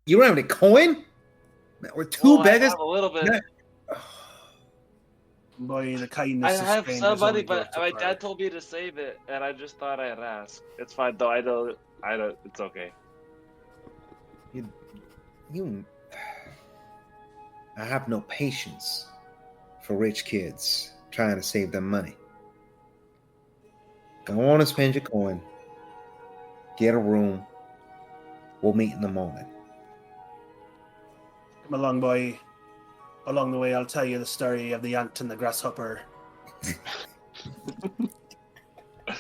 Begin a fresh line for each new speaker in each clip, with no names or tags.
You don't have any coin? We're two
Well,
beggars.
I have a little bit.
Boy, the
I
kindness of
have
strangers
some money,
only
but
goes so
my
far.
dad told me to save it, and I just thought I'd ask. It's fine, though. I don't. It's okay.
You. I have no patience for rich kids trying to save them money. Go on and spend your coin. Get a room. We'll meet in the morning.
Come along, boy. Along the way, I'll tell you the story of the ant and the grasshopper.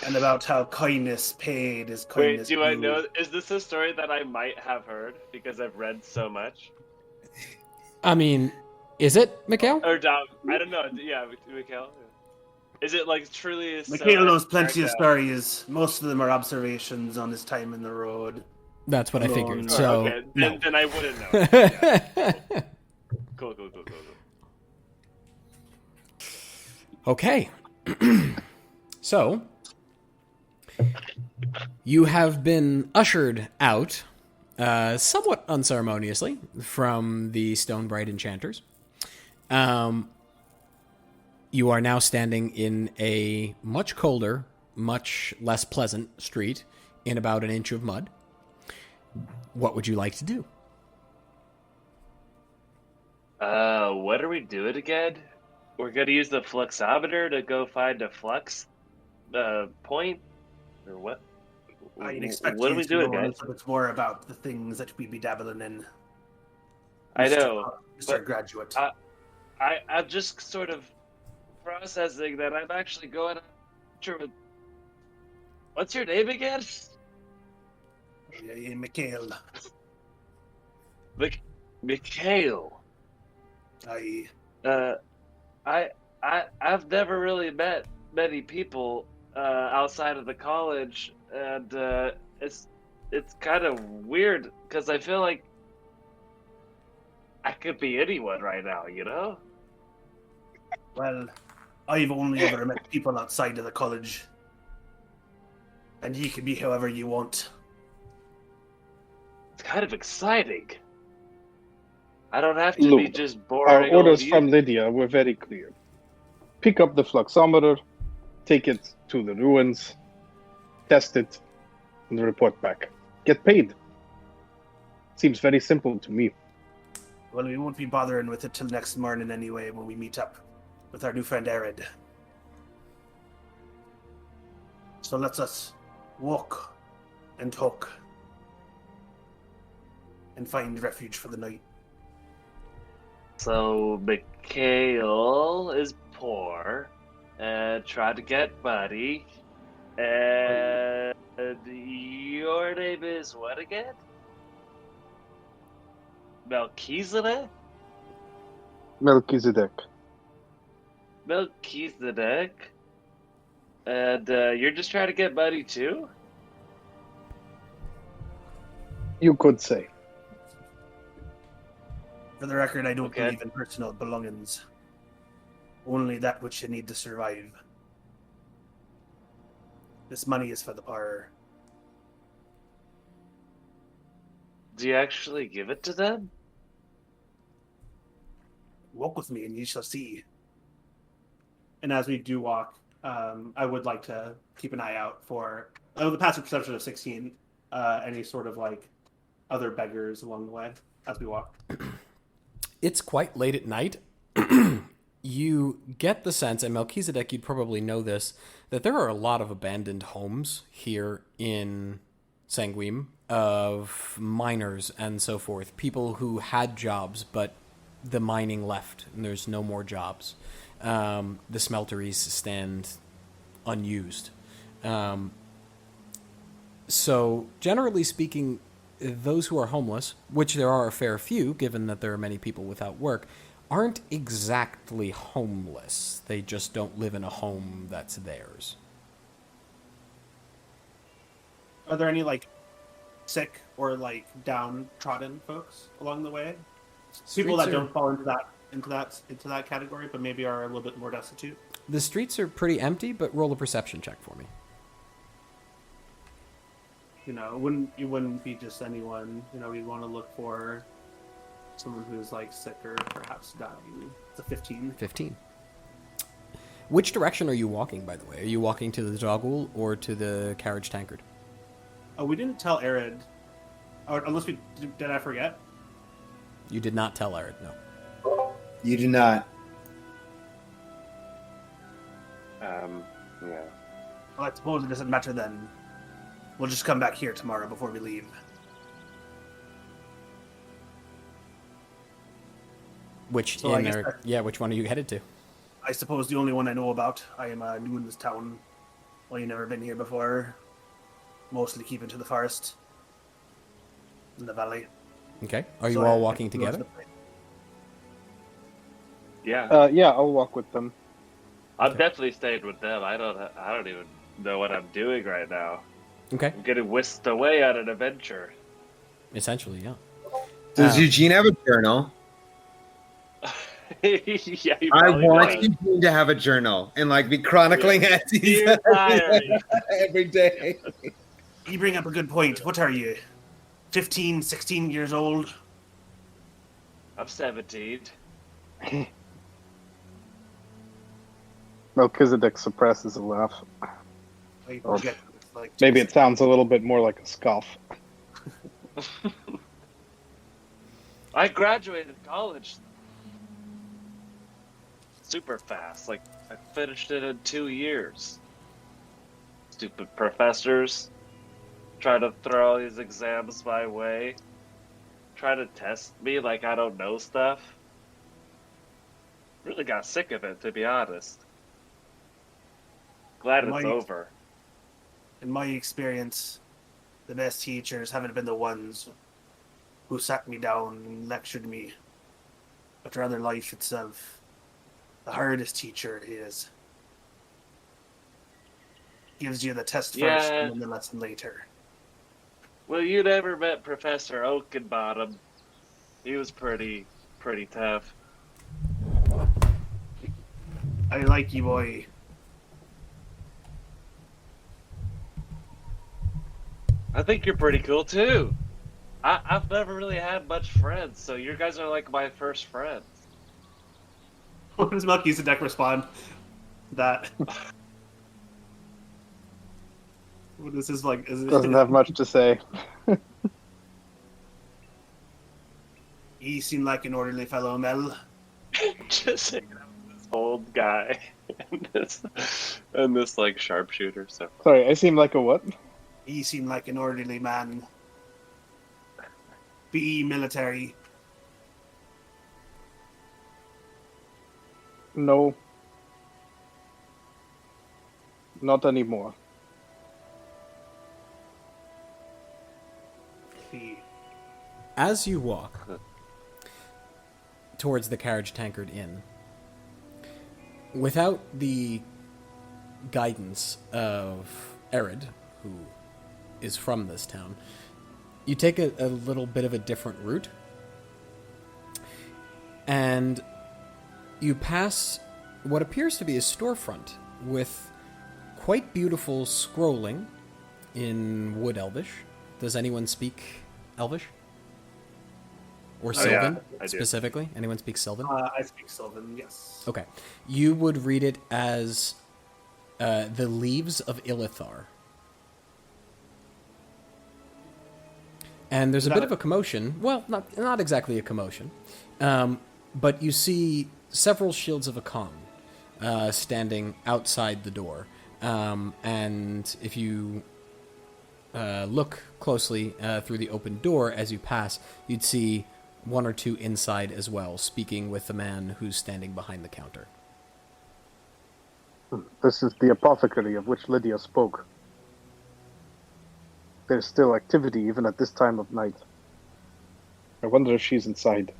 And about how kindness paid is kindness
Wait, do I
due.
know? Is this a story that I might have heard because I've read so much?
I mean, is it, Mikhail?
Or down? I don't know. Yeah, Mikhail. Is it like truly?
Mikhail knows plenty of stories. Most of them are observations on his time in the road.
That's what I
Alone.
figured.
Sure,
So,
okay.
no.
Then I wouldn't know. Yeah. Cool.
Okay. So, you have been ushered out, somewhat unceremoniously, from the Stonebright Enchanters. You are now standing in a much colder, much less pleasant street in about an inch of mud. What would you like to do?
What are we doing again? We're gonna use the fluxometer to go find a flux point, or what?
I'd expect
What are
you
we
to
doing,
know a
guys?
little bit more about the things that we be dabbling in.
I know,
Mr.
but
Graduate.
I'm just sort of processing that I'm actually going after with. What's your name again?
Yeah, Mikhail.
Mikhail. I've never really met many people outside of the college, and it's kind of weird because I feel like I could be anyone right now, you know?
Well, I've only ever met people outside of the college. And you can be however you want.
It's kind of exciting. I don't have to be
Look,
just
our
boring
orders
old
from
you.
Lydia were very clear. Pick up the fluxometer, take it to the ruins, test it, and report back. Get paid. Seems very simple to me.
Well, we won't be bothering with it till next morning anyway when we meet up with our new friend Arid. So let us walk and talk and find refuge for the night.
So Mikhail is poor and tried to get money. And your name is what again? Melchizedek?
Melchizedek.
Melchizedek? And you're just trying to get money too?
You could say.
For the record, I don't
Okay.
believe in personal belongings. Only that which you need to survive. This money is for the poor.
Do you actually give it to them?
Walk with me and you shall see. And as we do walk, I would like to keep an eye out for the passive perception of 16, any sort of like other beggars along the way as we walk.
It's quite late at night. You get the sense, and Melchizedek, you'd probably know this, that there are a lot of abandoned homes here in Sanguim of miners and so forth. People who had jobs, but the mining left, and there's no more jobs. The smelteries stand unused. So, generally speaking, those who are homeless, which there are a fair few, given that there are many people without work, aren't exactly homeless. They just don't live in a home that's theirs.
Are there any like sick or like downtrodden folks along the way? People that don't fall into that category, but maybe are a little bit more destitute.
The streets are pretty empty, but roll a perception check for me.
you wouldn't be just anyone. You'd want to look for someone who's like sick or perhaps dying. It's a 15.
15. Which direction are you walking, by the way? Are you walking to the Zogul or to the carriage tankard?
Oh, we didn't tell Arid. Oh, unless we did. I forget.
You did not tell Arid, no.
You do not.
Yeah.
Well, I suppose it doesn't matter then. We'll just come back here tomorrow before we leave.
Which
So I guess
which one are you headed to?
I suppose the only one I know about. I am new in this town. Well, you've never been here before. Mostly keeping to the forest. In the valley.
Okay. Are you
So
all
I-
walking
I-
together?
Yeah.
Yeah, I'll walk with them.
I'm definitely staying with them. I don't even know what I'm doing right now.
Okay.
I'm getting whisked away on an adventure.
Essentially, yeah.
Does Eugene have a journal?
Yeah, he
I
probably
want
does.
Eugene to have a journal and like be chronicling it
Dear diary.
every day.
You bring up a good point. What are you? 15, 16 years old?
I'm 17.
Melchizedek suppresses a laugh.
I
Or
forget. Like,
Maybe it sounds a little bit more like a scoff.
I graduated college super fast. Like, I finished it in 2 years. Stupid professors try to throw all these exams my way. Try to test me like I don't know stuff. Really got sick of it, to be honest. Glad it's over.
In my experience, the best teachers haven't been the ones who sat me down and lectured me, but rather life itself. The hardest teacher is gives you the test first
Yeah.
and then the lesson later.
Well, you never met Professor Oakenbottom. He was pretty tough.
I like you, boy.
I think you're pretty cool too. I've never really had much friends, so you guys are like my first friends.
What does Melchizedek respond to that? What is this like? Is it,
Doesn't have much to say.
He seemed like an orderly fellow, Mel.
Just hanging out with this old guy and this like sharpshooter. So
Sorry, I seem like a what?
He seemed like an orderly man. Be military.
No. Not anymore.
Be.
As you walk towards the carriage tankard inn, without the guidance of Arid, who is from this town, you take a little bit of a different route, and you pass what appears to be a storefront with quite beautiful scrolling in Wood Elvish. Does anyone speak Elvish? Or Sylvan,
I do.
specifically? Anyone speak Sylvan?
I speak Sylvan, yes.
Okay. You would read it as the Leaves of Illithar. And there's a bit of a commotion. Well, not exactly a commotion. But you see several shields of Arcan standing outside the door. And if you look closely through the open door as you pass, you'd see one or two inside as well, speaking with the man who's standing behind the counter.
This is the apothecary of which Lydia spoke. There's still activity even at this time of night. I wonder if she's inside.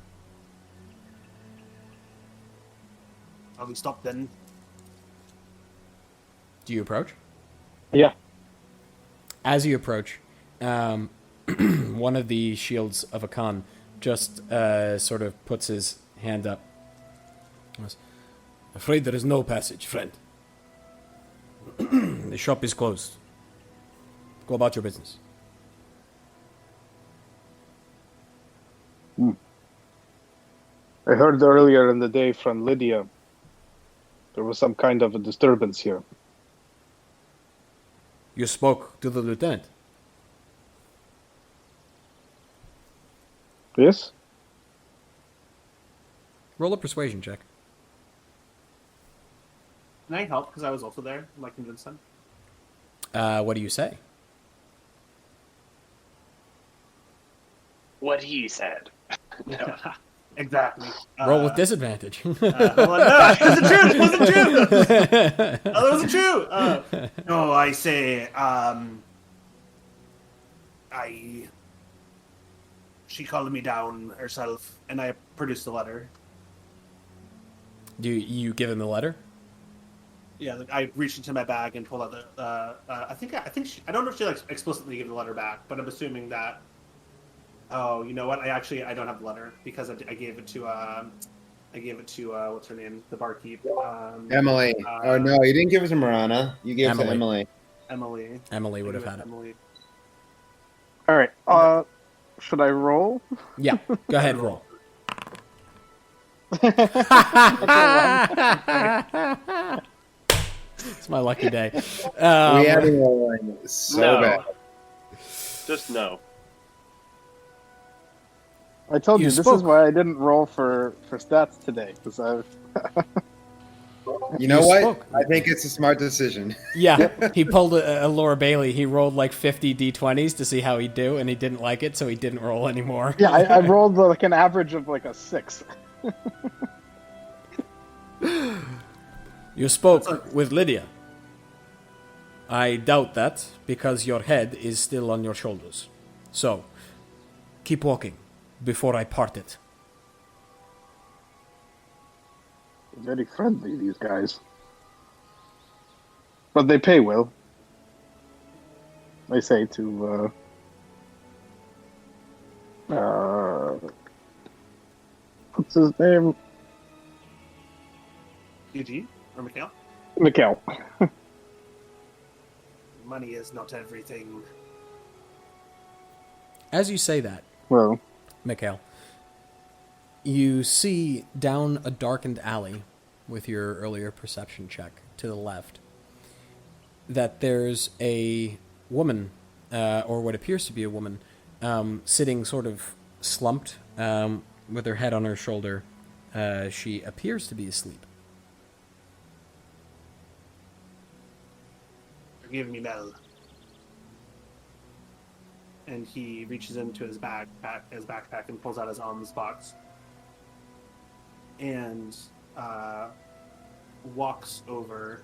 I'll be stopped then.
Do you approach?
Yeah.
As you approach, one of the shields of Arcan just sort of puts his hand up. Goes, "Afraid there is no passage, friend. The shop is closed. Go about your business."
I heard earlier in the day from Lydia there was some kind of a disturbance here.
You spoke to the lieutenant.
Yes?
Roll a persuasion check.
Can I help? Because I was also there. Am I convinced them?
What do you say?
What he said. No.
Exactly.
Roll with disadvantage.
Hold on. No, it wasn't true. It wasn't true. Oh, that wasn't true. No, I say, she called me down herself, and I produced the letter.
Do you give him the letter?
Yeah, I reached into my bag and pulled out the. I think I don't know if she like explicitly gave the letter back, but I'm assuming that. Oh, you know what? I don't have the letter because I gave it to what's her name, the barkeep.
Emily. Oh no, you didn't give it to Marana. You gave it to
Emily.
Emily.
Emily would have had it.
Emily.
All right. Should I roll?
Yeah, go ahead, roll. It's my lucky day.
We had been rolling so
No.
bad.
Just no.
I told
You
you, this
spoke.
is why I didn't roll for stats today, because I.
You know
You
what?
spoke.
I think it's a smart decision.
Yeah, he pulled a Laura Bailey. He rolled like 50 d20s to see how he'd do, and he didn't like it, so he didn't roll anymore.
Yeah, I rolled like an average of like a 6.
You spoke with Lydia. I doubt that, because your head is still on your shoulders. So, keep walking, before I part it.
Very friendly, these guys. But they pay well. I say to what's his name?
Eugene or Mikhail?
Mikhail.
Money is not everything.
As you say that,
Well,
Mikhail, you see down a darkened alley with your earlier perception check to the left that there's a woman, or what appears to be a woman, sitting sort of slumped with her head on her shoulder. She appears to be asleep.
Forgive me, Mel. And he reaches into his backpack and pulls out his alms box. And walks over.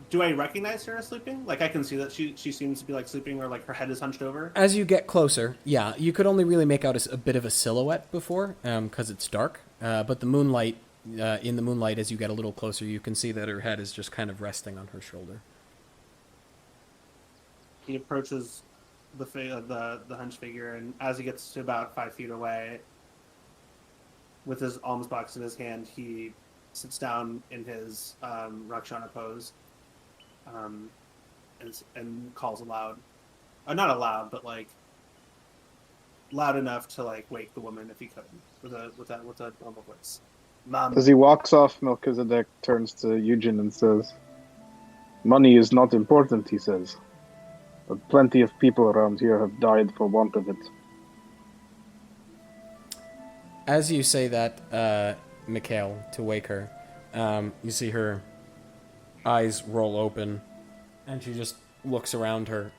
Do I recognize her as sleeping? Like, I can see that she seems to be like sleeping, or like her head is hunched over.
As you get closer, yeah, you could only really make out a bit of a silhouette before, because it's dark. But the moonlight, in the moonlight, as you get a little closer, you can see that her head is just kind of resting on her shoulder.
He approaches the hunched figure, and as he gets to about 5 feet away, with his alms box in his hand, he sits down in his Rakshana pose, and calls aloud. Not aloud, but like loud enough to like wake the woman if he could, with a normal voice. Mom.
as he walks off, Melchizedek turns to Eugen and says, "Money is not important," he says. "But plenty of people around here have died for want of it."
As you say that, Mikhail, to wake her, you see her eyes roll open, and she just looks around her.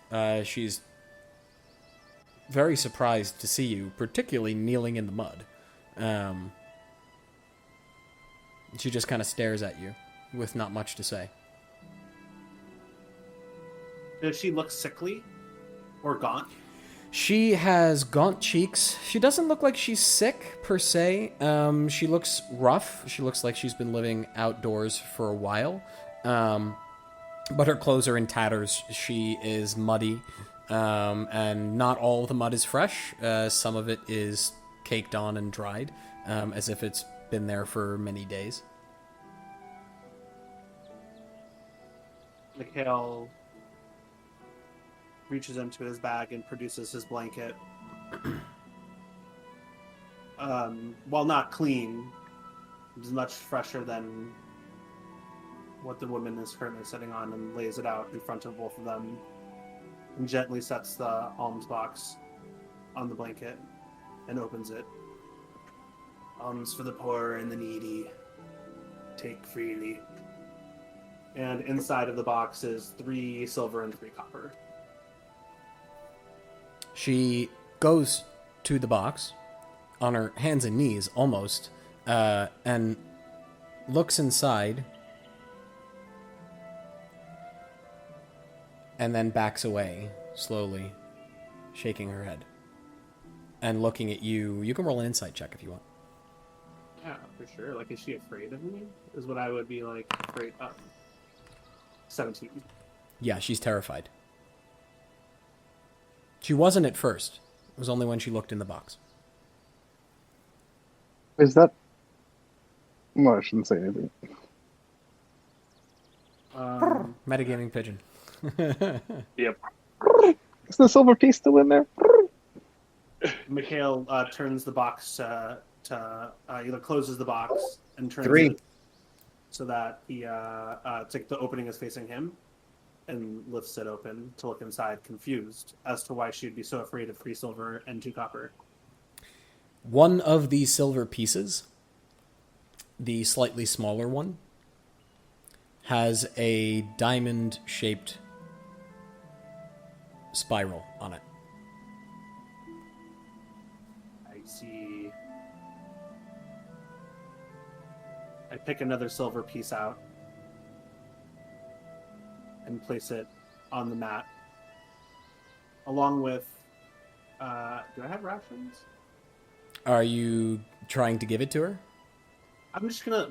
She's very surprised to see you, particularly kneeling in the mud. She just kind of stares at you, with not much to say.
Does she look sickly or gaunt?
She has gaunt cheeks. She doesn't look like she's sick, per se. She looks rough. She looks like she's been living outdoors for a while. But her clothes are in tatters. She is muddy. And not all of the mud is fresh. Some of it is caked on and dried, as if it's been there for many days.
Mikhail reaches into his bag and produces his blanket. while not clean, is much fresher than what the woman is currently sitting on, and lays it out in front of both of them and gently sets the alms box on the blanket and opens it. Alms for the poor and the needy. Take freely. And inside of the box is 3 silver and 3 copper.
She goes to the box on her hands and knees almost, and looks inside, and then backs away slowly, shaking her head and looking at you. You can roll an insight check if you want.
Yeah, for sure. Like, is she afraid of me? Is what I would be, like, afraid of. 17.
Yeah, she's terrified. She wasn't at first. It was only when she looked in the box.
Is that? Well, I shouldn't say anything.
Metagaming pigeon.
Yep.
Is the silver piece still in there?
Mikhail turns the box to either closes the box and turns
3.
it so that the opening is facing him, and lifts it open to look inside, confused as to why she'd be so afraid of 3 silver and 2 copper.
One of the silver pieces, the slightly smaller one, has a diamond-shaped spiral on it.
I see. I pick another silver piece out and place it on the mat, along with. Do I have rations?
Are you trying to give it to her?
I'm just gonna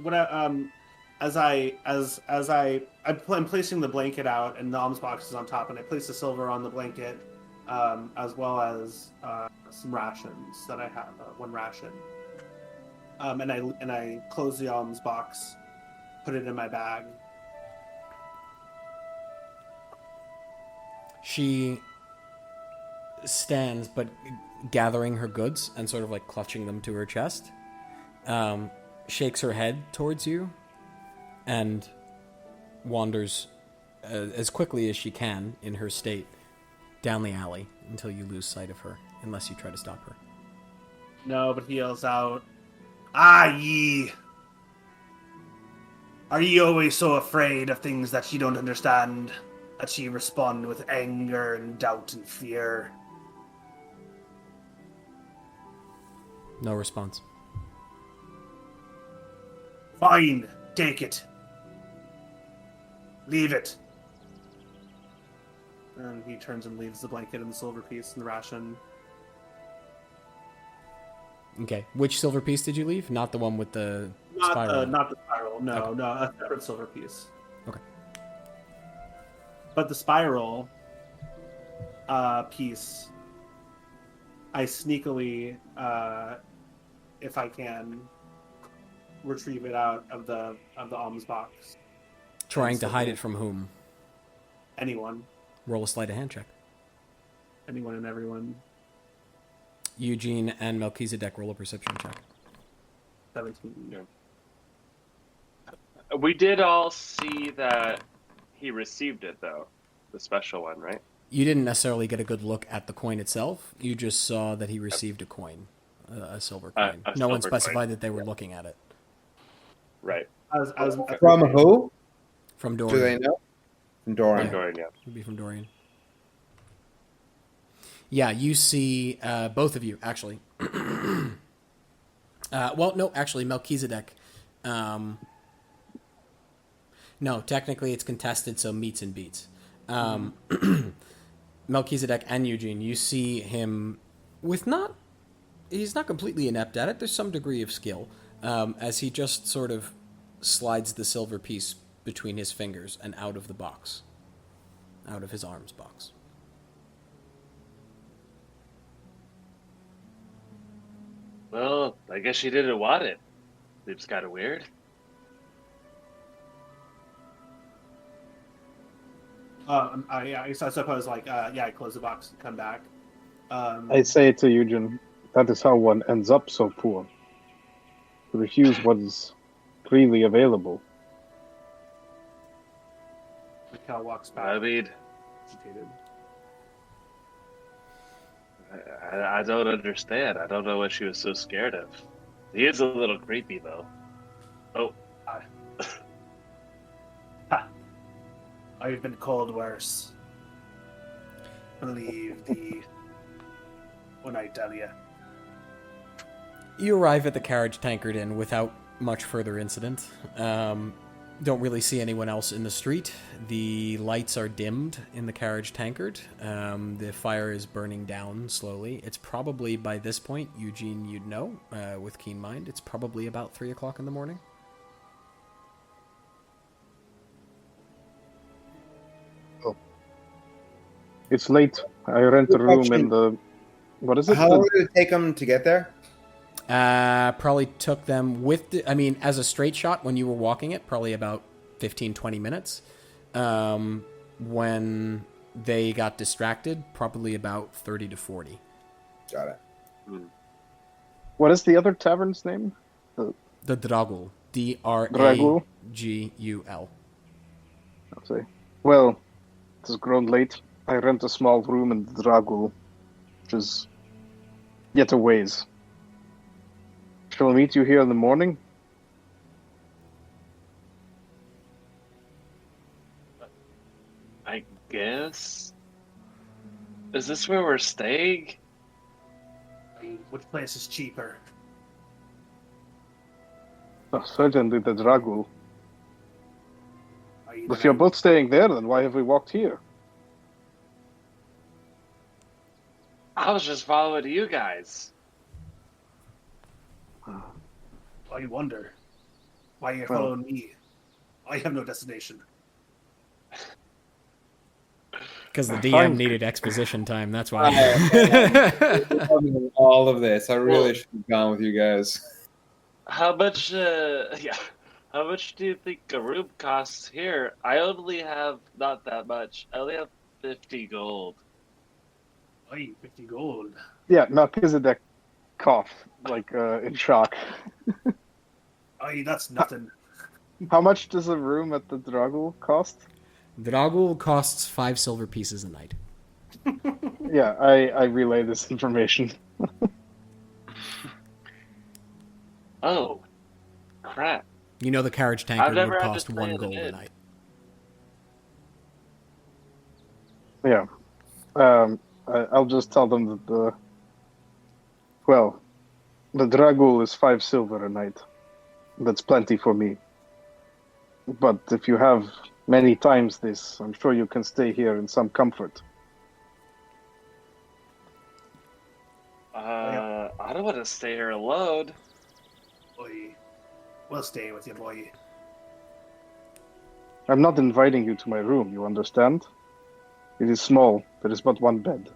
I'm placing the blanket out and the alms box is on top, and I place the silver on the blanket, as well as some rations that I have, 1 ration. And I close the alms box, put it in my bag.
She stands, but gathering her goods and sort of like clutching them to her chest, shakes her head towards you, and wanders as quickly as she can in her state down the alley until you lose sight of her, unless you try to stop her.
No, but he yells out, "Ah, ye! Are ye always so afraid of things that ye don't understand, that ye respond with anger and doubt and fear?"
No response.
Fine, take it. Leave it. And he turns and leaves the blanket and the silver piece and the ration.
Okay. Which silver piece did you leave? Not the one with the spiral?
Not the spiral. No,
Okay.
no, a separate silver piece.
Okay.
But the spiral piece, I sneakily, if I can, retrieve it out of the alms box.
Trying to hide it from whom?
Anyone.
Roll a sleight of hand check.
Anyone and everyone.
Eugene and Melchizedek, roll a perception check.
17.
Yeah. We did all see that he received it, though. The special one, right?
You didn't necessarily get a good look at the coin itself. You just saw that he received a coin, a silver coin. No one
silver
specified
coin.
that they were looking at it.
Right.
From who?
From
Do
Dorian.
they know? From Dorian.
Dorian, yeah.
Would be from Dorian. Yeah, you see both of you, actually. Well, no, actually, Melchizedek. No, technically it's contested, so meets and beats. Melchizedek and Eugene, you see him with he's not completely inept at it. There's some degree of skill, as he just sort of slides the silver piece between his fingers and out of the box, out of his arms box.
Well, I guess she didn't want it. Seems kind of weird.
I suppose, I close the box and come back.
I say to Eugen, that is how one ends up so poor. To refuse what is freely available.
Mikhail walks back.
I mean,
agitated.
I don't understand. I don't know what she was so scared of. He is a little creepy, though. Oh,
I've been called worse. Believe the when I tell you.
You arrive at the carriage tankard inn without much further incident. Don't really see anyone else in the street. The lights are dimmed in the carriage tankard. The fire is burning down slowly. It's probably, by this point, Eugene, you'd know, with keen mind, it's probably about 3 o'clock in the morning.
It's late. I rent a room in the... What is it?
How long did it take them to get there?
Probably took them as a straight shot when you were walking it, probably about 15, 20 minutes. When they got distracted, probably about 30 to 40.
Got it.
What is the other tavern's name?
The Dragul.
Dragul?
Dragul.
I'll say. Well, it has grown late. I rent a small room in the Dragul, which is yet a ways. Shall I meet you here in the morning?
I guess. Is this where we're staying?
Which place is cheaper?
Oh, certainly the Dragul.
Are you
If you're both staying there, then why have we walked here?
I was just following you guys.
I wonder why you're following me. I have no destination.
Because the DM needed exposition time, that's why.
All of this. I really should have gone with you guys.
How much? How much do you think a room costs here? I only have not that much. I only have 50 gold.
Aye, 50 gold.
Yeah, Melchizedek cough, like in shock.
Aye, that's nothing.
How much does a room at the Dragul cost?
Dragul costs 5 silver pieces a night.
Yeah, I relay this information.
Oh, crap.
You know the carriage tankard
never
would
had to
cost
stay
1
in
gold
an
a
inn.
night.
Yeah. I'll just tell them that the Dragul is 5 silver a night. That's plenty for me. But if you have many times this, I'm sure you can stay here in some comfort.
I don't want to stay here alone.
Boy, we'll stay with you, boy.
I'm not inviting you to my room, you understand? It is small. There is but one bed.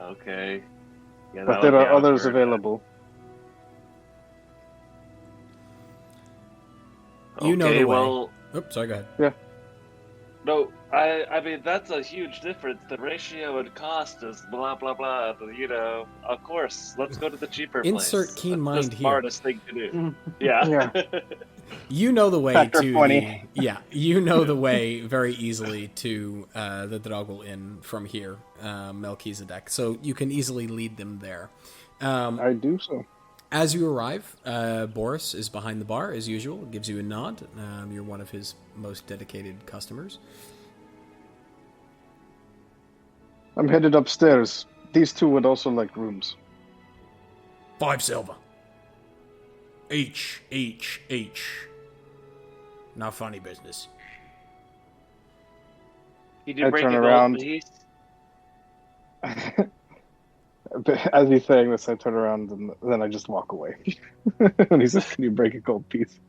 Okay. Yeah,
But
that
there
would be
are others
awkward.
available.
You know
Okay,
the way.
well,
Oops, sorry, go ahead.
no, I mean, that's a huge difference. The ratio and cost is blah, blah, blah. You know, of course, let's go to the cheaper
Insert
place.
keen
That's
mind
the
here.
smartest thing to do. Yeah.
You know the way
Factor
to
20.
you know the way very easily to the Dragul Inn from here, Melchizedek. So you can easily lead them there.
I do so.
As you arrive, Boris is behind the bar as usual. Gives you a nod. You're one of his most dedicated customers.
I'm headed upstairs. These two would also like rooms.
5 silver. Each. Not funny business.
Can you
I
break
turn
a gold
around.
piece?
As he's saying this, I turn around and then I just walk away. And he says, "Can you break a gold piece?"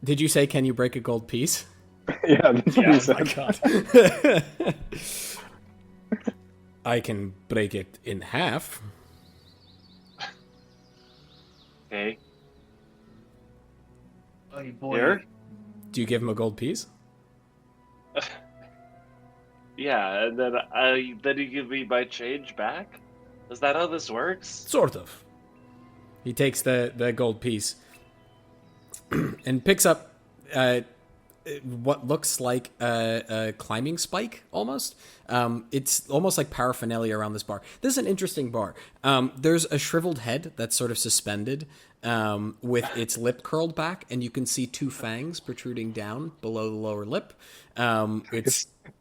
Did you say, can you break a gold piece?
Yeah, that's what he
Oh
said.
my god. I can break it in half.
Okay.
Aye, boy.
Here?
Do you give him a gold piece?
Yeah, and then you give me my change back? Is that how this works?
Sort of. He takes the gold piece and picks up what looks like a climbing spike, almost. It's almost like paraphernalia around this bar. This is an interesting bar. There's a shriveled head that's sort of suspended with its lip curled back, and you can see two fangs protruding down below the lower lip.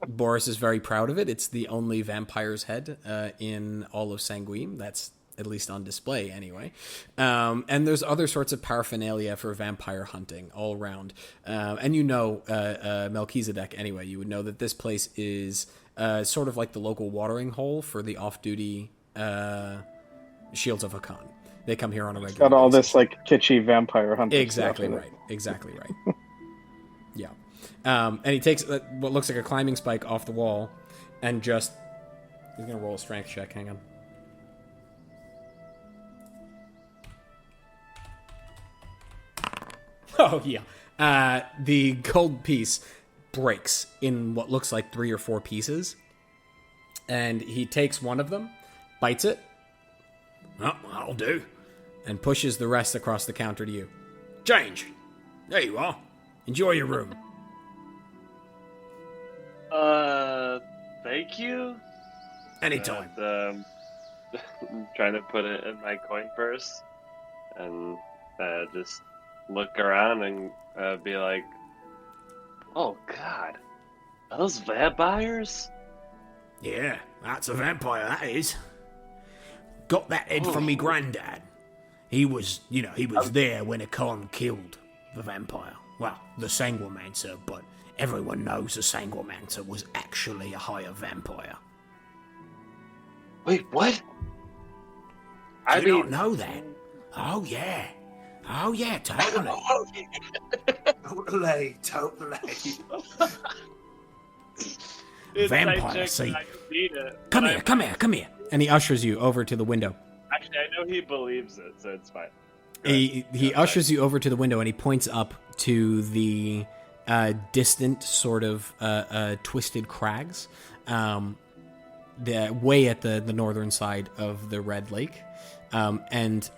Boris is very proud of it. It's the only vampire's head in all of Sanguine. That's at least on display anyway. And there's other sorts of paraphernalia for vampire hunting all around. And Melchizedek anyway, you would know that this place is sort of like the local watering hole for the off-duty Shields of Arcan. They come here on a regular basis.
Got all this like kitschy vampire hunting
Exactly
stuff.
Right. Exactly right. Yeah. And he takes what looks like a climbing spike off the wall and just... He's going to roll a strength check. Hang on. Oh, yeah. The gold piece breaks in what looks like 3 or 4 pieces. And he takes one of them, bites it. Oh, that'll do. And pushes the rest across the counter to you. Change. There you are. Enjoy your room.
Thank you?
Anytime.
And, I'm trying to put it in my coin purse. And just look around and be like, oh god, are those vampires?
Yeah, that's a vampire, that is. Got that head from me granddad. He was there when Arcan killed the vampire. Well, the Sanguimancer, but everyone knows the Sanguimancer was actually a higher vampire.
Wait, what?
Do you not know that? Oh, yeah. Oh, yeah, totally.
Totally.
Vampire, see.
Come here. And he ushers you over to the window.
Actually, I know he believes it, so it's fine.
He ushers you over to the window and he points up to the distant sort of twisted crags way at the northern side of the Red Lake. And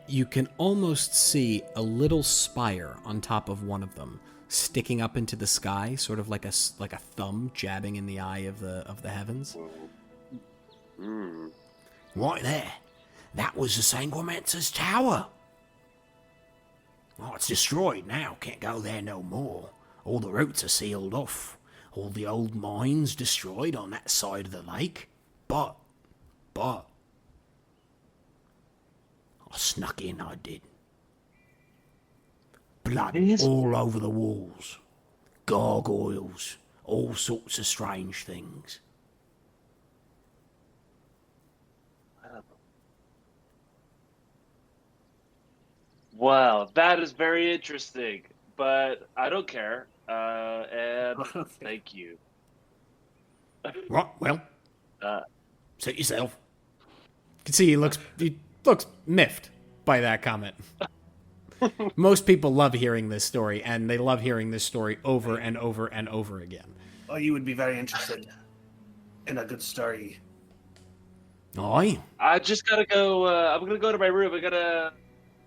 you can almost see a little spire on top of one of them sticking up into the sky, sort of like a thumb jabbing in the eye of the heavens.
Right there. That was the Sanguimancer's tower. Oh, it's destroyed now. Can't go there no more. All the routes are sealed off. All the old mines destroyed on that side of the lake. But... I snuck in, I did. Blood all over the walls. Gargoyles. All sorts of strange things.
Wow, that is very interesting, but I don't care. And thank you.
Right, well,
Uh,
suit yourself.
You can see he looks miffed by that comment. Most people love hearing this story, and they love hearing this story over and over and over again.
Oh, you would be very interested in a good story.
Aye.
I just gotta go. I'm gonna go to my room. I gotta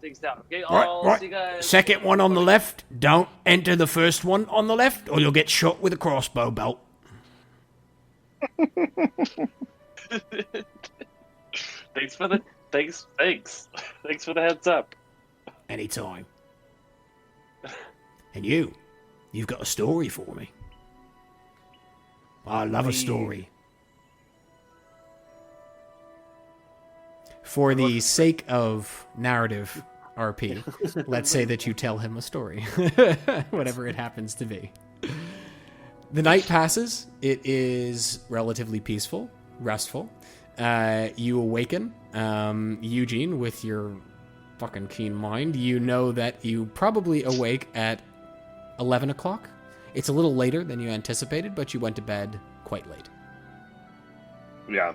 things down. Okay, I'll
Right.
see you guys.
Second one on the left. Don't enter the first one on the left, or you'll get shot with a crossbow bolt.
Thanks for the heads up.
Anytime. And you've got a story for me. I love a story.
For the sake of narrative, RP, let's say that you tell him a story, whatever it happens to be. The night passes. It is relatively peaceful, restful. You awaken, Eugene, with your fucking keen mind. You know that you probably awake at 11 o'clock. It's a little later than you anticipated, but you went to bed quite late.
Yeah.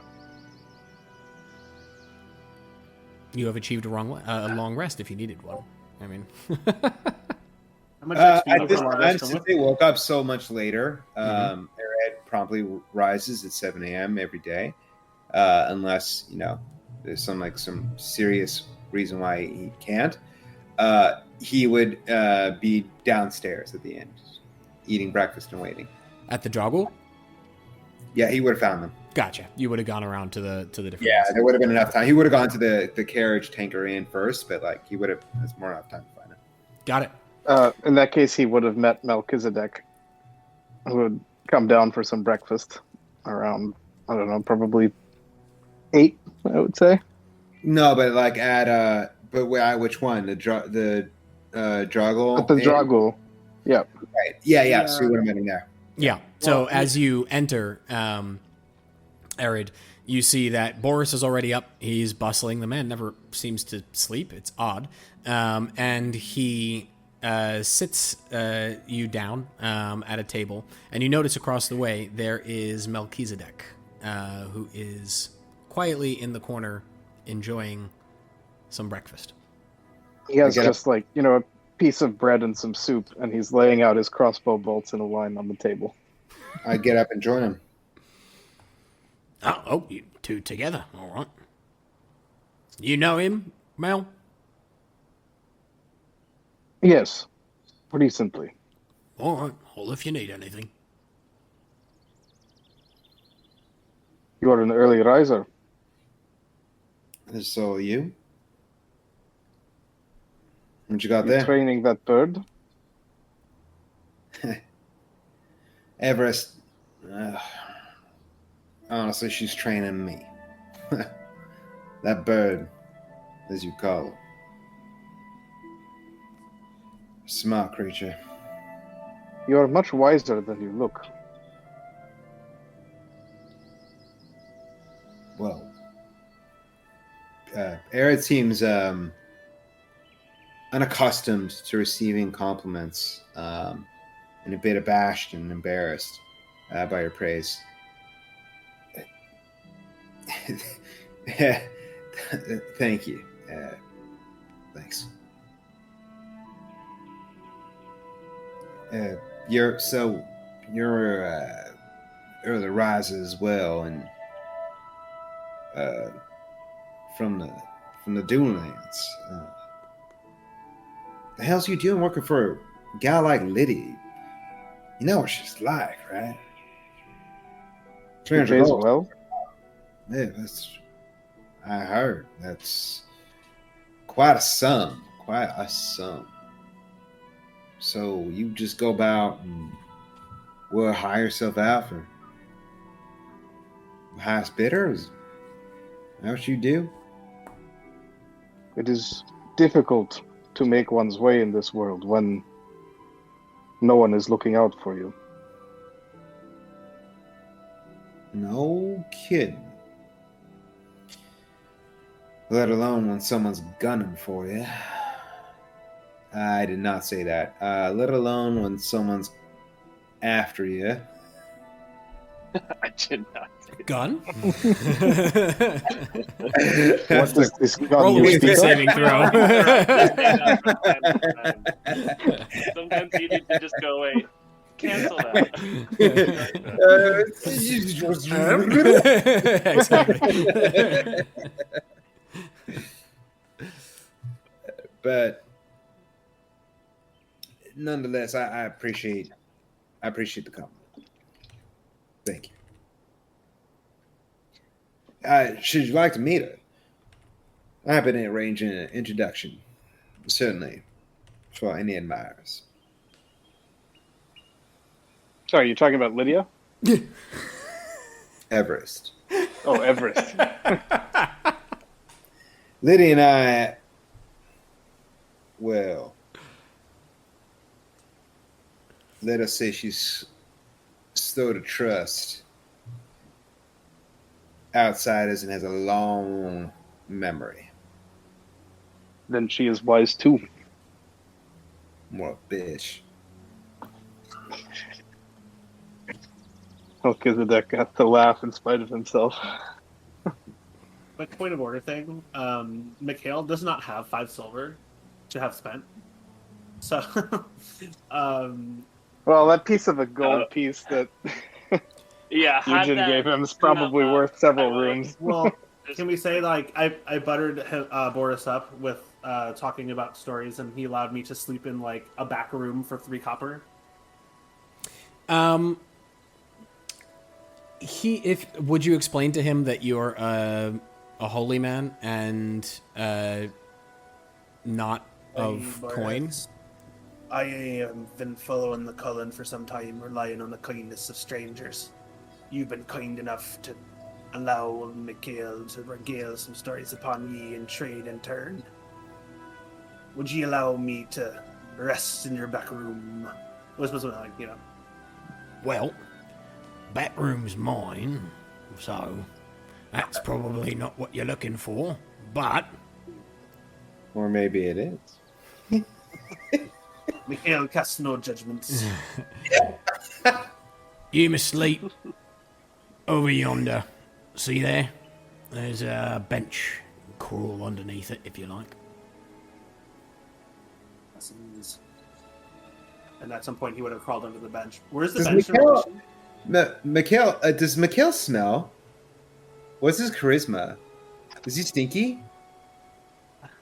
You have achieved a long rest if you needed one. I mean...
How much XP
At
do
this
you want
time,
us to
since
look?
they woke up so much later, they had promptly rises at 7 a.m. every day, unless there's some serious reason why he can't. He would be downstairs at the end, eating breakfast and waiting.
At the Joggle?
Yeah, he would have found them.
Gotcha. You would have gone around to the different.
Yeah, there would have been enough time. He would have gone to the carriage tanker in first, but he would have. There's more enough time to find it.
Got it.
In that case, he would have met Melchizedek, who would come down for some breakfast around, I don't know, probably 8, I would say.
No, but at which one? The Droggle?
At the Droggle. Yep.
Right. Yeah. So you would have met him there.
Yeah. So as you enter, Arid, you see that Boris is already up. He's bustling. The man never seems to sleep. It's odd. And he sits you down at a table. And you notice across the way there is Melchizedek, who is quietly in the corner enjoying some breakfast.
He has just a piece of bread and some soup, and he's laying out his crossbow bolts in a line on the table.
I get up and join him.
Oh, you two together. All right. You know him, Mel?
Yes, pretty simply.
All right. Well, if you need anything.
You are an early riser.
So you? What you got
You're
there?
training that bird?
Everest. Honestly, she's training me. That bird, as you call it. Smart creature.
You are much wiser than you look.
Well, Arid seems unaccustomed to receiving compliments, and a bit abashed and embarrassed by your praise. Thank you. Thanks. You're early riser as well, and from the Dunelands. The hell's you doing working for a guy like Liddy? You know what she's like, right?
She pays well.
Yeah, I heard. That's quite a sum. So you just go about and will hire yourself out for highest bidder? Is that what you do?
It is difficult to make one's way in this world when no one is looking out for you.
No kidding. Let alone when someone's gunning for you. I did not say that. Let alone when someone's after you.
I did not say
Gun?
What does this gun
Roll a
you
wisdom
speak of?
saving throw.
Sometimes you need to just go away. Cancel that.
Exactly.
But nonetheless, I appreciate the compliment. Thank you. Should you like to meet her? I've been arranging an introduction, certainly, for any admirers.
Sorry, you're talking about Lydia?
Everest.
Oh, Everest.
Lydia and I, well, let us say she's slow to trust outsiders and has a long memory.
Then she is wise too.
More a bitch.
Melchizedek got to laugh in spite of himself.
Quick point of order thing. Mikhail does not have 5 silver to have spent. So,
Well, that piece of a gold piece that
Yeah, had
Eugene
that
gave him is
tuna
probably
mug,
worth several
I would've
rooms.
Well,
just-
can we say like I buttered Boris up with talking about stories, and he allowed me to sleep in like a back room for 3 copper.
Would you explain to him that you're a holy man and not of coin?
I have been following the Cullen for some time, relying on the kindness of strangers. You've been kind enough to allow Mikhail to regale some stories upon ye and trade in turn. Would ye allow me to rest in your back room? It was supposed to be like, you know.
Well, back room's mine, so that's probably not what you're looking for, but
Or maybe it is.
Mikhail casts no judgments.
you must sleep over yonder. See there? There's a bench. Crawl underneath it if you like.
And at some point he would have crawled under the bench. Where's the
Does
bench?
Mikhail, does Mikhail smell? What's his charisma? Is he stinky?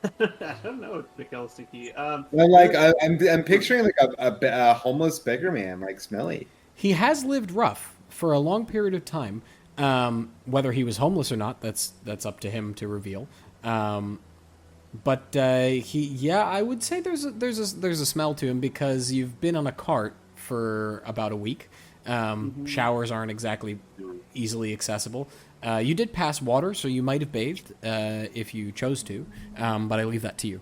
I don't know if Mikhail's sticky.
I'm picturing like a homeless beggar man, like smelly.
He has lived rough for a long period of time. Whether he was homeless or not, that's up to him to reveal. But I would say there's a smell to him because you've been on a cart for about a week. Showers aren't exactly easily accessible. You did pass water, so you might have bathed if you chose to, but I leave that to you.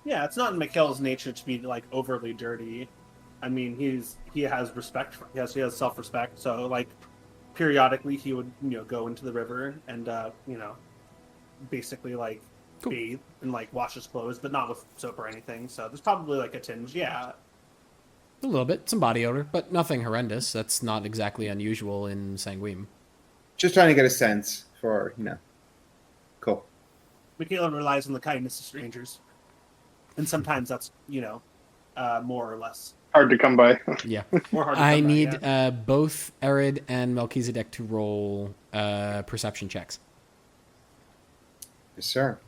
Yeah, it's not in Mikhail's nature to be like overly dirty. I mean, he has respect. He has self-respect. So like, periodically he would go into the river and basically like bathe and like wash his clothes, but not with soap or anything. So there's probably like a tinge. Yeah.
A little bit, some body odor, but nothing horrendous. That's not exactly unusual in Sanguine.
Just trying to get a sense for, Cool.
Mikhail relies on the kindness of strangers. And sometimes that's, more or less.
Hard to come by.
Yeah.
More hard to
I
come by,
need
yeah.
both Arid and Melchizedek to roll perception checks.
Yes, sir.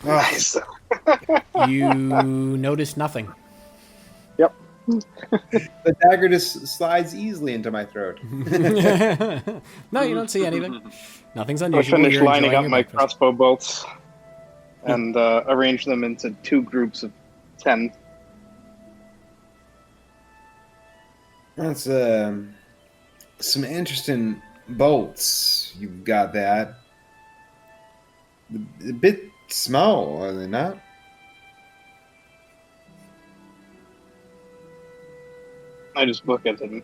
Nice.
You notice nothing.
Yep.
The dagger just slides easily into my throat.
No, you don't see anything. Nothing's
I
unusual.
finished
You're
lining
enjoying
up
your
my
breakfast.
crossbow bolts and arrange them into 2 groups of 10.
That's some interesting bolts. You've got that. A bit small, are they not?
I just look at them.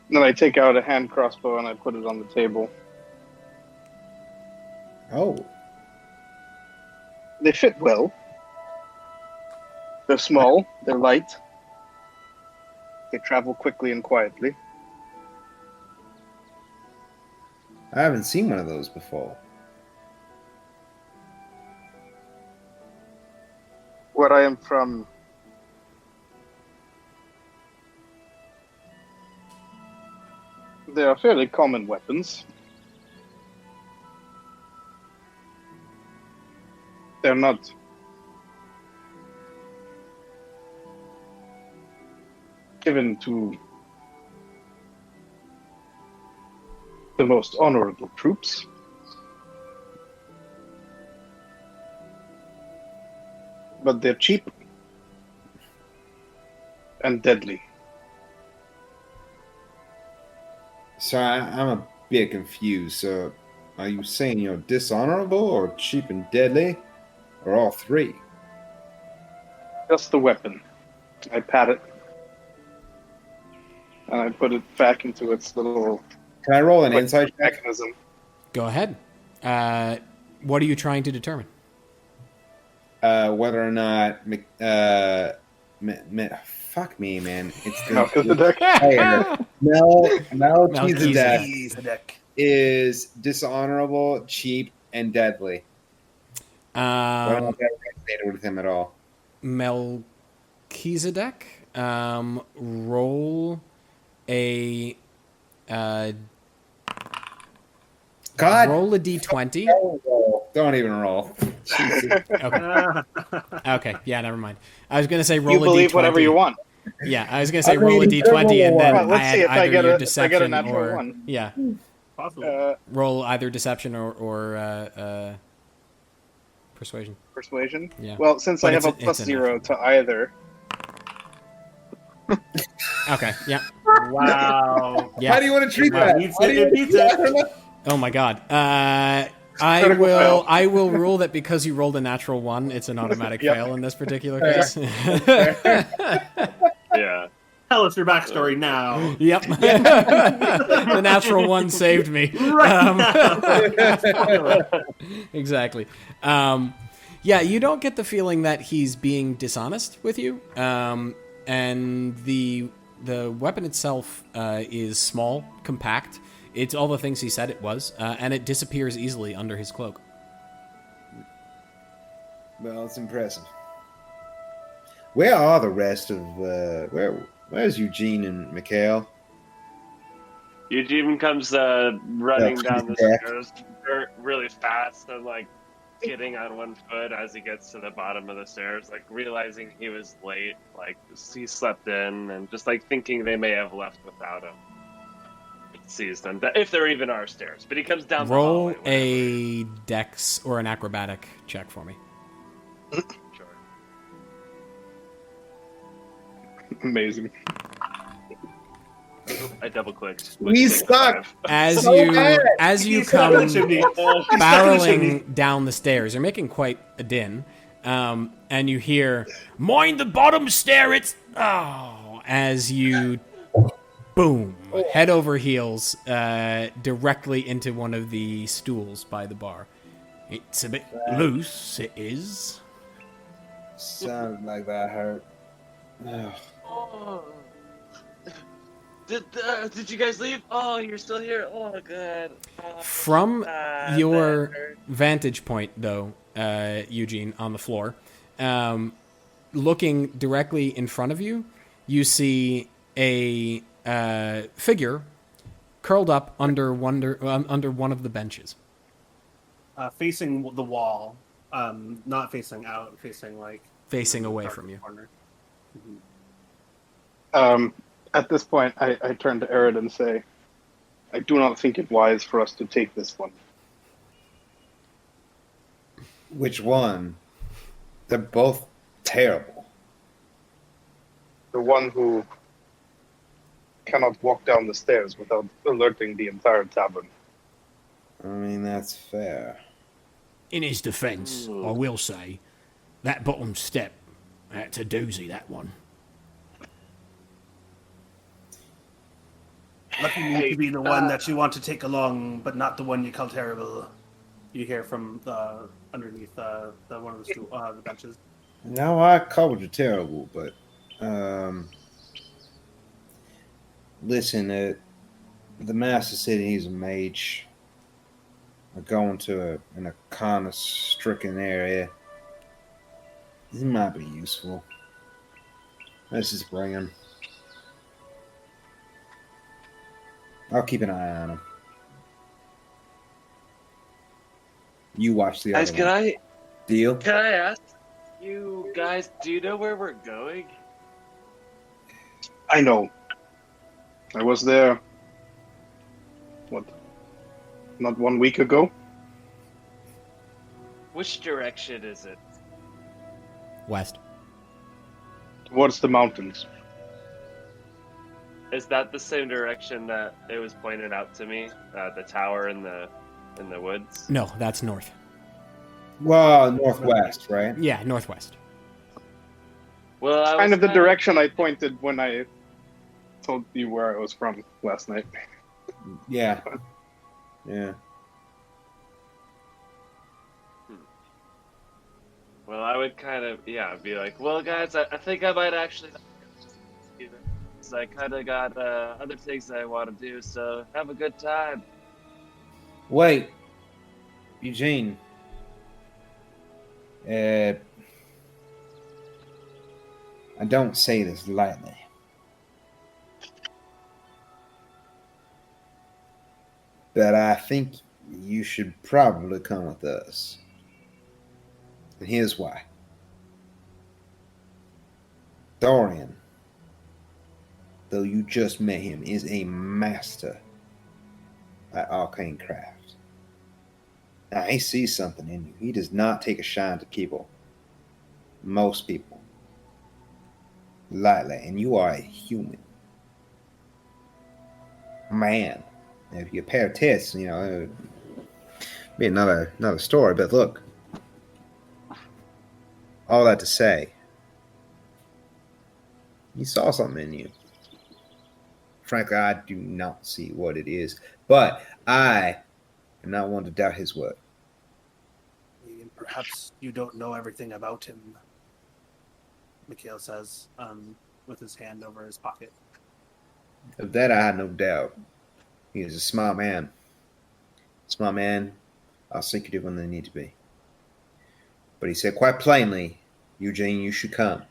Then I take out a hand crossbow and I put it on the table.
Oh.
They fit well. They're small, they're light. They travel quickly and quietly.
I haven't seen one of those before.
Where I am from, they are fairly common weapons. They're not given to the most honorable troops. But they're cheap and deadly.
So I'm a bit confused. So are you saying dishonorable or cheap and deadly? Or all 3?
Just the weapon. I pat it. And I put it back into its little
Can I roll an insight check?
mechanism.
Go ahead. What are you trying to determine?
Whether or not fuck me, man. It's the
Melchizedek.
player. Melchizedek
Melchizedek.
is dishonorable, cheap, and deadly. I don't know if I resonated with him at all.
Melchizedek, roll a
God.
roll a d20.
Don't even roll. Jesus.
Okay. Okay. Yeah. Never mind. I was gonna say roll
You
a
believe
d20.
whatever you want.
Yeah, I was gonna say
I
roll a
mean,
d20 and then
well,
let's
add
see if I
either
get
your
a
deception
natural
or
one.
yeah,
Possible.
roll either deception or persuasion.
Persuasion?
Yeah.
Well, since
But
I have a
it's
plus
a
0
natural.
to either,
Okay. Yeah.
Wow.
Yeah.
How do you want to treat
Wow.
that?
Beats
How do
it,
you-
it beats
I
it.
don't know.
Oh my God.
Critical fail.
I will rule that because you rolled a natural 1, it's an automatic
Yep.
fail in this particular case.
Yeah.
Tell us your backstory now.
Yep. The natural 1 saved me. Exactly. Yeah, you don't get the feeling that he's being dishonest with you. And the weapon itself is small, compact. It's all the things he said it was, and it disappears easily under his cloak.
Well, it's impressive. Where are the rest of where's Eugene and Mikhail?
Eugene comes running
Yeah,
down the
yeah.
stairs really fast and like getting on one foot as he gets to the bottom of the stairs, like realizing he was late, like he slept in, and just like thinking they may have left without him. He sees them, if there even are stairs. But he comes down the
Roll
hallway.
a dex or an acrobatic check for me.
Sure.
amazing.
I double clicked.
We suck.
As
So
you
bad.
come
Chimney.
barreling down the stairs, you're making quite a din, and you hear
Mind the bottom stair, it's...
"Oh!" as you boom head over heels directly into one of the stools by the bar.
It's a bit loose, it is.
Sounded like that hurt. Ugh.
Oh. Did you guys leave? Oh, you're still here. Oh, good. Oh,
From your
that hurt.
vantage point, though, Eugene, on the floor, looking directly in front of you, you see a figure curled up under one of the benches.
Facing the wall, not facing out, facing like
Facing away
dark
from you.
corner.
At this point, I turn to Arid and say, I do not think it wise for us to take this one.
Which one? They're both terrible.
The one who cannot walk down the stairs without alerting the entire tavern.
I mean, that's fair.
In his defence, I will say, that bottom step, that's a doozy, that one.
Lucky me to be the one that you want to take along, but not the one you call terrible. You hear from underneath the one of the benches.
No, I called you terrible, but listen, the master said he's a mage. We're going to an arcana-stricken area. He might be useful. Let's just bring him. I'll keep an eye on him. You watch the
Guys,
other one. Deal?
can I ask you guys? Do you know where we're going?
I know. I was there, not 1 week ago?
Which direction is it?
West.
Towards the mountains.
Is that the same direction that it was pointed out to me? The tower in the woods.
No, that's north.
Well, northwest, right?
Yeah, northwest.
Well, I
Kind
was
of the direction I pointed when I told you where I was from last night.
Yeah. Yeah.
Well, I would kind of be like, well, guys, I think I might actually. So I kind of got other things that I want to do. So have a good time.
Wait, Eugene. I don't say this lightly. But I think you should probably come with us. And here's why. Dorian, though you just met him, is a master at arcane craft. Now, he sees something in you. He does not take a shine to people. Most people. Lightly. And you are a human. Man. If you pair tits, you know, it would be another story. But look, all that to say, he saw something in you. Frankly, I do not see what it is, but I am not one to doubt his word.
Perhaps you don't know everything about him, Mikhail says, with his hand over his pocket.
Of that I had no doubt. He is a smart man. Smart man are secretive when they need to be. But he said quite plainly, Eugene, you should come.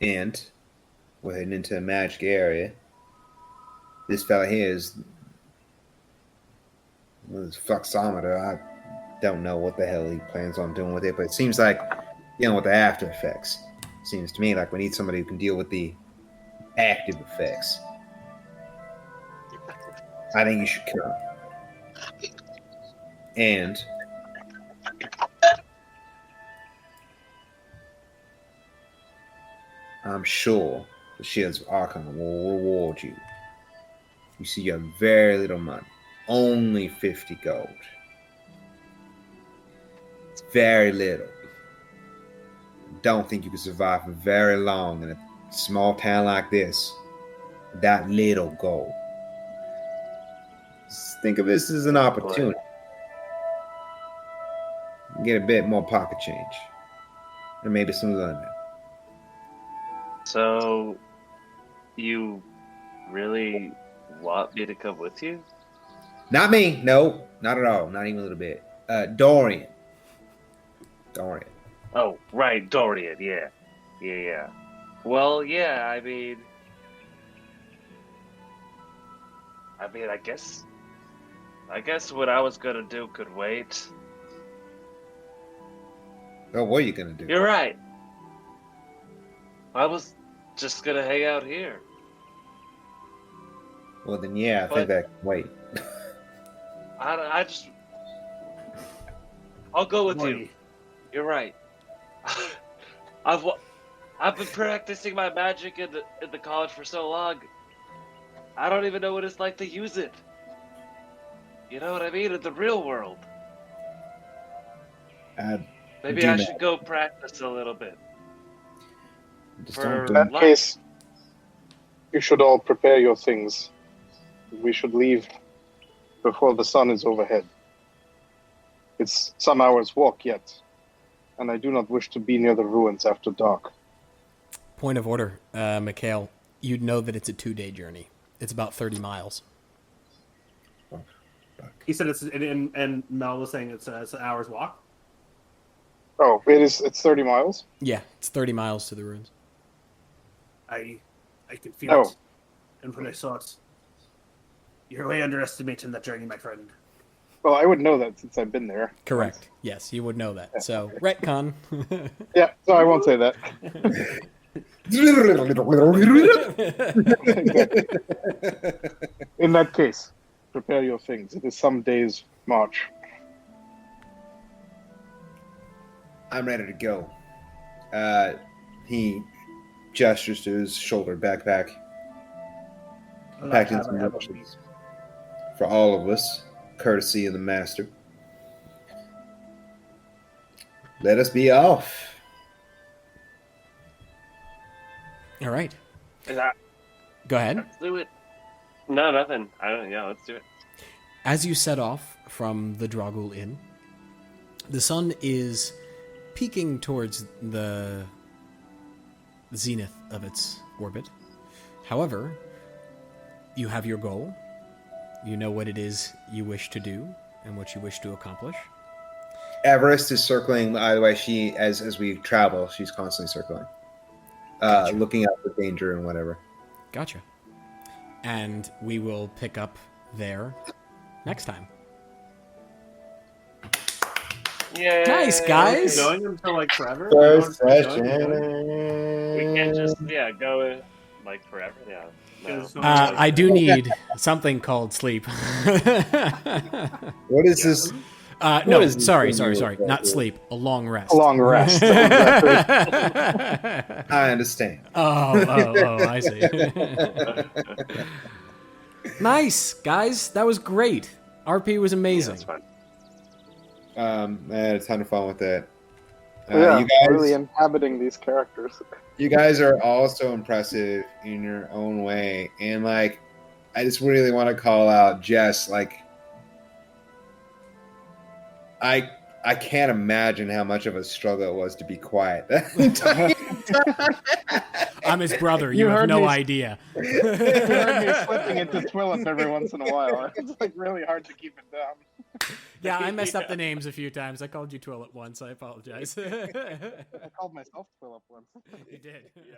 And we're heading into a magic area. This fella here is with his fluxometer. I don't know what the hell he plans on doing with it, but it seems like dealing with the after effects. Seems to me like we need somebody who can deal with the active effects. I think you should come. And I'm sure the Shields of Arcan will reward you. You see, you have very little money. Only 50 gold. It's very little. Don't think you can survive for very long in a small town like this with that little gold. Just think of this as an opportunity. Get a bit more pocket change. And maybe some learning.
So, you really want me to come with you?
Not me. No, not at all. Not even a little bit. Dorian.
Oh, right, Dorian, yeah. Yeah. Well, yeah, I mean, I guess what I was gonna do could wait.
Oh, what are you gonna do?
You're right. I was just gonna hang out here.
Well, then, yeah, I think that can wait.
I'll go with you. You're right. I've been practicing my magic in the college for so long. I don't even know what it's like to use it. You know what I mean? In the real world. Maybe I should go practice a little bit.
In that case, you should all prepare your things. We should leave before the sun is overhead. It's some hours' walk yet, and I do not wish to be near the ruins after dark.
Point of order, Mikhail. You'd know that it's a 2-day journey. It's about 30 miles.
He said and Mel was saying it's an hour's walk.
Oh, it's 30 miles?
Yeah, it's 30 miles to the ruins.
I could feel it. And when I saw it, you're way underestimating that journey, my friend.
Well, I would know that since I've been there.
Correct. Once. Yes, you would know that. Yeah. So, retcon.
Yeah, so I won't say that. In that case, prepare your things. It is some days' march.
I'm ready to go. He gestures to his shoulder backpack. Packed in some rations for all of us, courtesy of the master. Let us be off.
All right. Go ahead.
Let's do it. No, nothing. Let's do it.
As you set off from the Dragul Inn, the sun is peaking towards the zenith of its orbit. However, you have your goal. You know what it is you wish to do and what you wish to accomplish.
Everest is circling. By the way, she as we travel, she's constantly circling,
Gotcha.
looking out for danger and whatever.
Gotcha. And we will pick up there next time.
Yeah.
Nice, guys.
Going until like forever.
First
Going-
session.
We can't just go like forever. Yeah. No.
I do need something called sleep.
What is this?
No,
is this
sorry.
thing you
Not
do?
sleep. A long rest.
A long rest.
I understand.
Oh, I see. Nice, guys. That was great. RP was amazing.
That's fine.
I had a ton of fun with it.
Yeah,
you guys,
really inhabiting these characters.
you guys are all so impressive in your own way, and like, I just really want to call out Jess. Like, I can't imagine how much of a struggle it was to be quiet that entire time.
I'm his brother.
You
You have
heard
no
me-
idea.
You heard me slipping into Twillip every once in a while. It's like really hard to keep it down.
Yeah, I messed up the names a few times. I called you Twillet once. I apologize.
I called myself Twillip once.
You did.
Yeah.